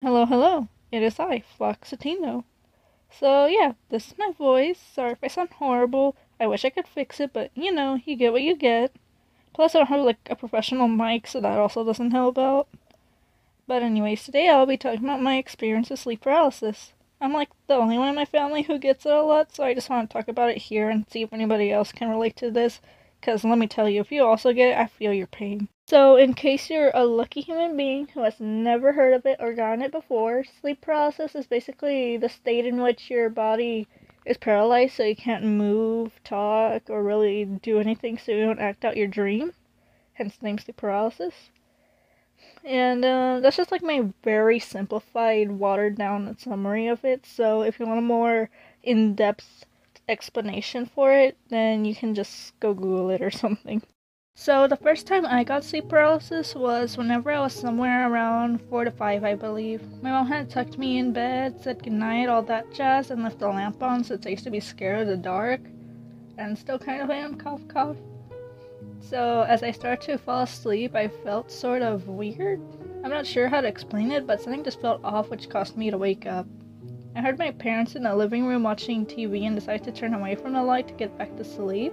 Hello, hello. It is I, Floxitino. So yeah, this is my voice. Sorry if I sound horrible. I wish I could fix it, but you get what you get. Plus, I don't have like a professional mic, so that also doesn't help out. But anyways, today I'll be talking about my experience with sleep paralysis. I'm like the only one in my family who gets it a lot, so I just want to talk about it here and see if anybody else can relate to this. Because let me tell you, if you also get it, I feel your pain. So, in case you're a lucky human being who has never heard of it or gotten it before, sleep paralysis is basically the state in which your body is paralyzed so you can't move, talk, or really do anything so you don't act out your dream. Hence the name sleep paralysis. And that's just like my very simplified, watered down summary of it. So if you want a more in-depth explanation for it, then you can just go Google it or something. So the first time I got sleep paralysis was whenever I was somewhere around 4 to 5, I believe. My mom had tucked me in bed, said goodnight, all that jazz, and left the lamp on since I used to be scared of the dark. And still kind of am, cough cough. So as I started to fall asleep, I felt sort of weird. I'm not sure how to explain it, but something just felt off, which caused me to wake up. I heard my parents in the living room watching TV and decided to turn away from the light to get back to sleep.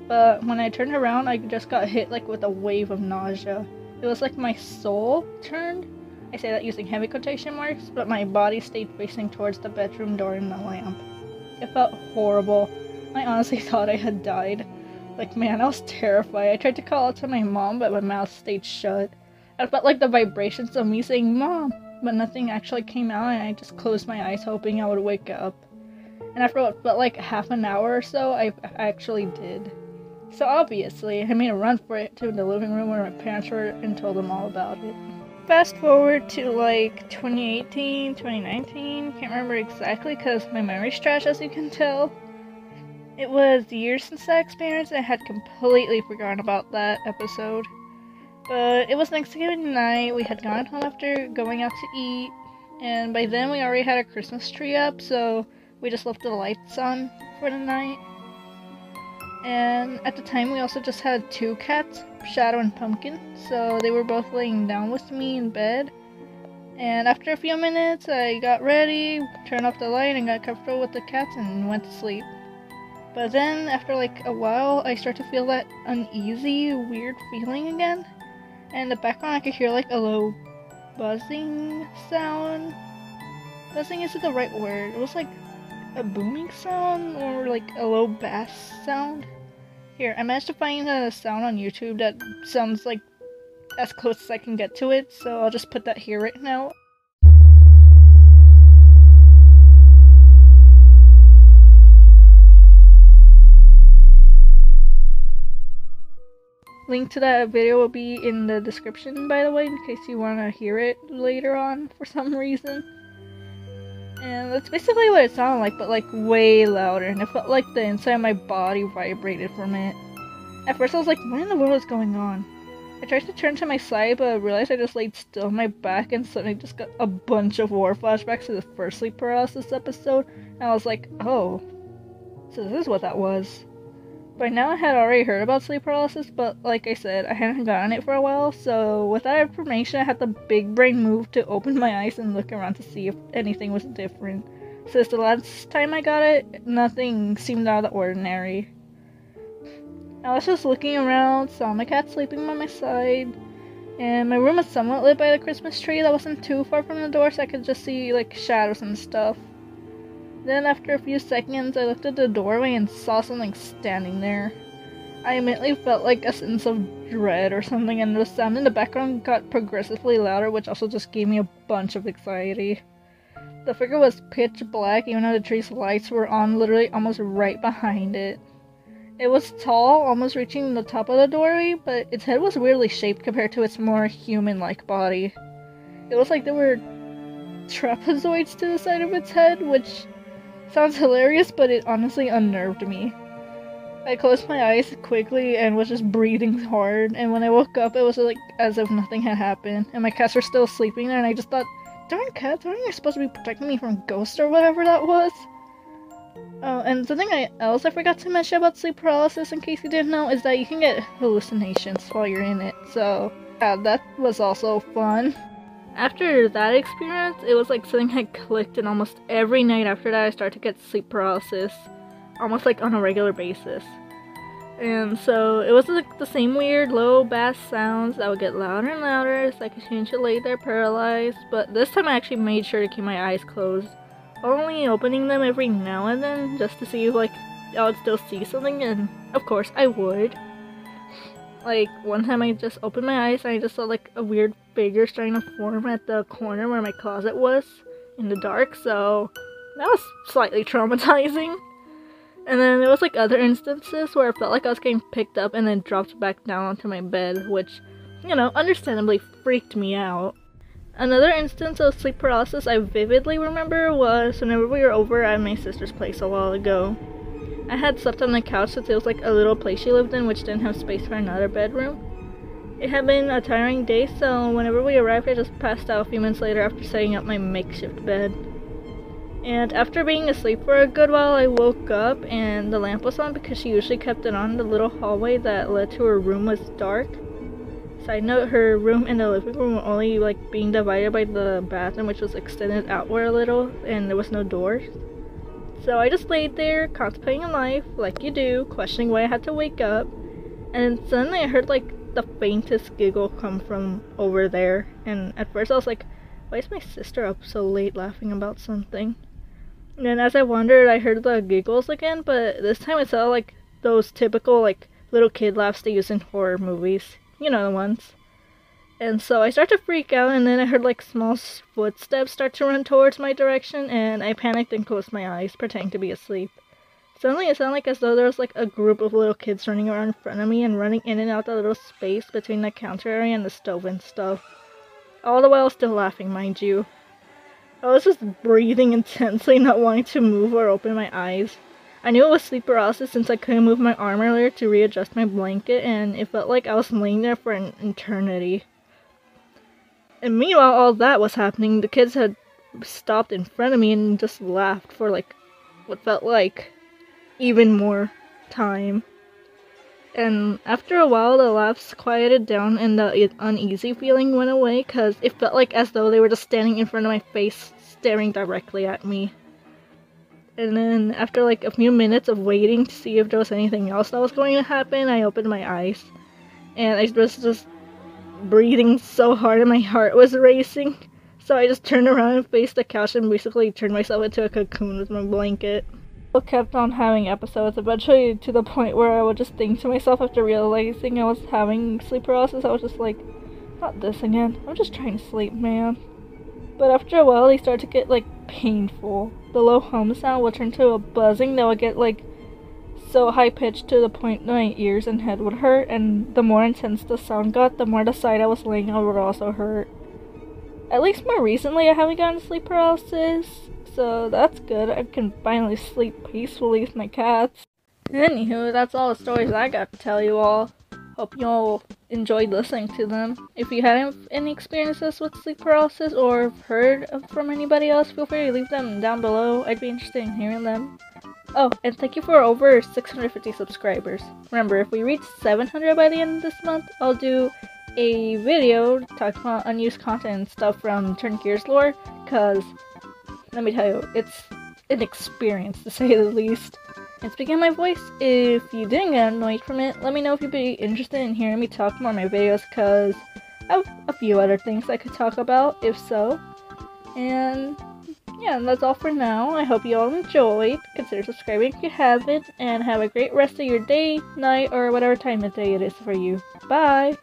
But when I turned around, I just got hit like with a wave of nausea. It was like my soul turned. I say that using heavy quotation marks, but my body stayed facing towards the bedroom door and the lamp. It felt horrible. I honestly thought I had died. Like, man, I was terrified. I tried to call out to my mom, but my mouth stayed shut. I felt like the vibrations of me saying, "Mom," but nothing actually came out, and I just closed my eyes hoping I would wake up. And after what felt like half an hour or so, I actually did. So obviously, I made a run for it to the living room where my parents were and told them all about it. Fast forward to like 2018, 2019, can't remember exactly because my memory's trash as you can tell. It was years since that experience and I had completely forgotten about that episode. But it was Thanksgiving night, we had gone home after going out to eat, and by then we already had a Christmas tree up, so we just left the lights on for the night. And at the time we also just had 2 cats, Shadow and Pumpkin, so they were both laying down with me in bed. And after a few minutes I got ready, turned off the light and got comfortable with the cats and went to sleep. But then after like a while I started to feel that uneasy, weird feeling again. And in the background I could hear like a low buzzing sound. Buzzing isn't the right word, it was like a booming sound or like a low bass sound. Here, I managed to find a sound on YouTube that sounds like as close as I can get to it, so I'll just put that here right now. Link to that video will be in the description, by the way, in case you want to hear it later on for some reason. And that's basically what it sounded like, but like way louder, and it felt like the inside of my body vibrated from it. At first I was like, what in the world is going on? I tried to turn to my side, but I realized I just laid still on my back and suddenly just got a bunch of war flashbacks to the first sleep paralysis episode, and I was like, oh, so this is what that was. By now I had already heard about sleep paralysis, but like I said, I hadn't gotten it for a while, so with that information I had the big brain move to open my eyes and look around to see if anything was different. Since the last time I got it, nothing seemed out of the ordinary. I was just looking around, saw my cat sleeping by my side, and my room was somewhat lit by the Christmas tree that wasn't too far from the door, so I could just see like shadows and stuff. Then after a few seconds, I looked at the doorway and saw something standing there. I immediately felt like a sense of dread or something, and the sound in the background got progressively louder, which also just gave me a bunch of anxiety. The figure was pitch black, even though the tree's lights were on literally almost right behind it. It was tall, almost reaching the top of the doorway, but its head was weirdly shaped compared to its more human-like body. It was like there were trapezoids to the side of its head, which sounds hilarious, but it honestly unnerved me. I closed my eyes quickly and was just breathing hard, and when I woke up it was like as if nothing had happened, and my cats were still sleeping there, and I just thought, darn cats, aren't you supposed to be protecting me from ghosts or whatever that was? Oh, and something else I forgot to mention about sleep paralysis, in case you didn't know, is that you can get hallucinations while you're in it, so yeah, that was also fun. after that experience, it was like something had clicked, and almost every night after that I started to get sleep paralysis, almost like on a regular basis. And so it was like the same weird low bass sounds that would get louder and louder, so I could continue to lay there paralyzed. But this time I actually made sure to keep my eyes closed, only opening them every now and then just to see if like I would still see something, and of course I would. Like one time I just opened my eyes and I just saw like a weird figure starting to form at the corner where my closet was in the dark, so that was slightly traumatizing. And then there was like other instances where I felt like I was getting picked up and then dropped back down onto my bed, which, you know, understandably freaked me out. Another instance of sleep paralysis I vividly remember was whenever we were over at my sister's place a while ago. I had slept on the couch since it was like a little place she lived in which didn't have space for another bedroom. It had been a tiring day, so whenever we arrived I just passed out a few minutes later after setting up my makeshift bed. And after being asleep for a good while, I woke up and the lamp was on because she usually kept it on. The little hallway that led to her room was dark. Side note, her room and the living room were only like being divided by the bathroom, which was extended outward a little, and there was no doors. So I just laid there, contemplating life, like you do, questioning why I had to wake up. And suddenly I heard like the faintest giggle come from over there. And at first I was like, why is my sister up so late laughing about something? And then as I wondered, I heard the giggles again, but this time it sounded like those typical like little kid laughs they use in horror movies. You know the ones. And so I started to freak out, and then I heard like small footsteps start to run towards my direction, and I panicked and closed my eyes, pretending to be asleep. Suddenly it sounded like as though there was like a group of little kids running around in front of me and running in and out the little space between the counter area and the stove and stuff. All the while still laughing, mind you. I was just breathing intensely, not wanting to move or open my eyes. I knew it was sleep paralysis since I couldn't move my arm earlier to readjust my blanket, and it felt like I was laying there for an eternity. And meanwhile, all that was happening, the kids had stopped in front of me and just laughed for like what felt like even more time. And after a while, the laughs quieted down and the uneasy feeling went away, because it felt like as though they were just standing in front of my face, staring directly at me. And then after like a few minutes of waiting to see if there was anything else that was going to happen, I opened my eyes. And I was just breathing so hard and my heart was racing. So I just turned around and faced the couch and basically turned myself into a cocoon with my blanket. I kept on having episodes, eventually to the point where I would just think to myself after realizing I was having sleep paralysis, I was just like, not this again, I'm just trying to sleep, man. But after a while, they started to get like painful. The low hum sound would turn to a buzzing that would get like so high pitched to the point my ears and head would hurt, and the more intense the sound got, the more the side I was laying on would also hurt. At least more recently I haven't gotten sleep paralysis, so that's good. I can finally sleep peacefully with my cats. Anywho, that's all the stories I got to tell you all. Hope you all enjoyed listening to them. If you had any experiences with sleep paralysis or heard from anybody else, feel free to leave them down below. I'd be interested in hearing them. Oh, and thank you for over 650 subscribers. Remember, if we reach 700 by the end of this month, I'll do a video talking about unused content and stuff from Turn Gears lore, because, let me tell you, it's an experience to say the least. And speaking of my voice, if you didn't get annoyed from it, let me know if you'd be interested in hearing me talk more in my videos, because I have a few other things I could talk about, if so. And yeah, that's all for now. I hope you all enjoyed. Consider subscribing if you haven't, and have a great rest of your day, night, or whatever time of day it is for you. Bye!